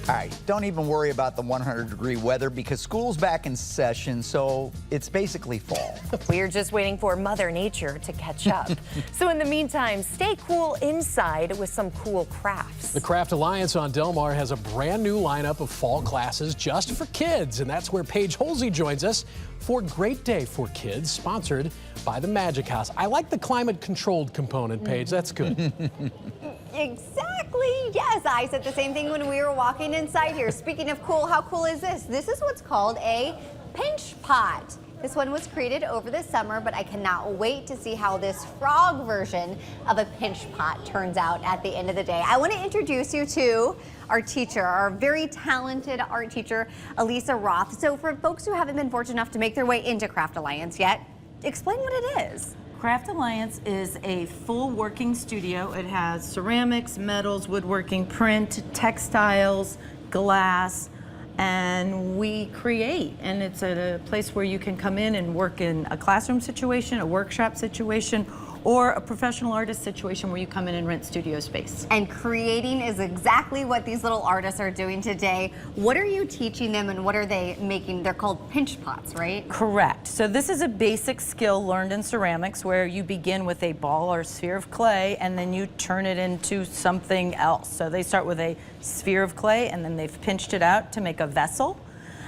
All right, don't even worry about the 100-degree weather because school's back in session, so it's basically fall. We're just waiting for Mother Nature to catch up. So in the meantime, stay cool inside with some cool crafts. The Craft Alliance on Delmar has a brand new lineup of fall classes just for kids, and that's where Paige joins us for Great Day for Kids, sponsored by the Magic House. I like the climate-controlled component, Paige. That's good. Exactly. Yes, I said the same thing when we were walking inside here. Speaking of cool, how cool is this? This is what's called a pinch pot. This one was created over the summer, but I cannot wait to see how this frog version of a pinch pot turns out at the end of the day. I want to introduce you to our teacher, our very talented art teacher, Elisa Roth. So for folks who haven't been fortunate enough to make their way into Craft Alliance yet, explain what it is. Craft Alliance is a full working studio. It has ceramics, metals, woodworking, print, textiles, glass, and we create. And it's a place where you can come in and work in a classroom situation, a workshop situation, or a professional artist situation where you come in and rent studio space. And creating is exactly what these little artists are doing today. What are you teaching them and what are they making? They're called pinch pots, right? Correct. So this is a basic skill learned in ceramics where you begin with a ball or sphere of clay and then you turn it into something else. So they start with a sphere of clay and then they've pinched it out to make a vessel.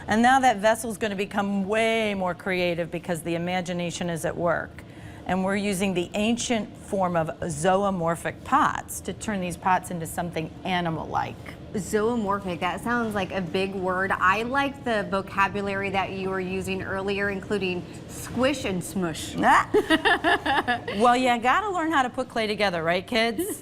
And now that vessel is going to become way more creative because the imagination is at work. And we're using the ancient form of zoomorphic pots to turn these pots into something animal-like. Zoomorphic, that sounds like a big word. I like the vocabulary that you were using earlier, including squish and smush. Well, you gotta learn how to put clay together, right, kids?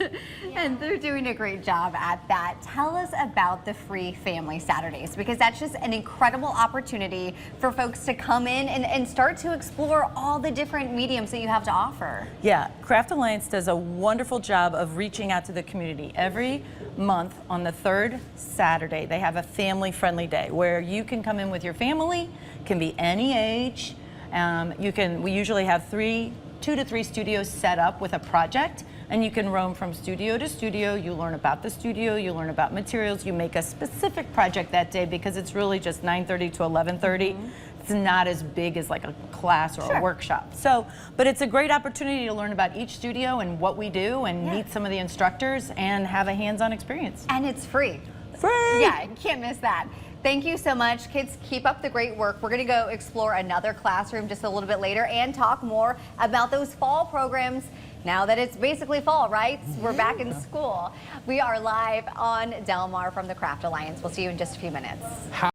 And they're doing a great job at that. Tell us about the free Family Saturdays, because that's just an incredible opportunity for folks to come in and start to explore all the different mediums that you have to offer. Yeah, Craft Alliance does a wonderful job of reaching out to the community. Every month on the third Saturday, they have a family-friendly day where you can come in with your family, can be any age. We usually have 2 to 3 studios set up with a project, and you can roam from studio to studio. You learn about the studio, you learn about materials, you make a specific project that day because it's really just 9:30 to 11:30. It's not as big as like a class or a workshop. So, but it's a great opportunity to learn about each studio and what we do and meet some of the instructors and have a hands-on experience. And it's free. Free! Yeah, you can't miss that. Thank you so much. Kids, keep up the great work. We're gonna go explore another classroom just a little bit later and talk more about those fall programs now that it's basically fall, right? We're back in school. We are live on Delmar from the Craft Alliance. We'll see you in just a few minutes.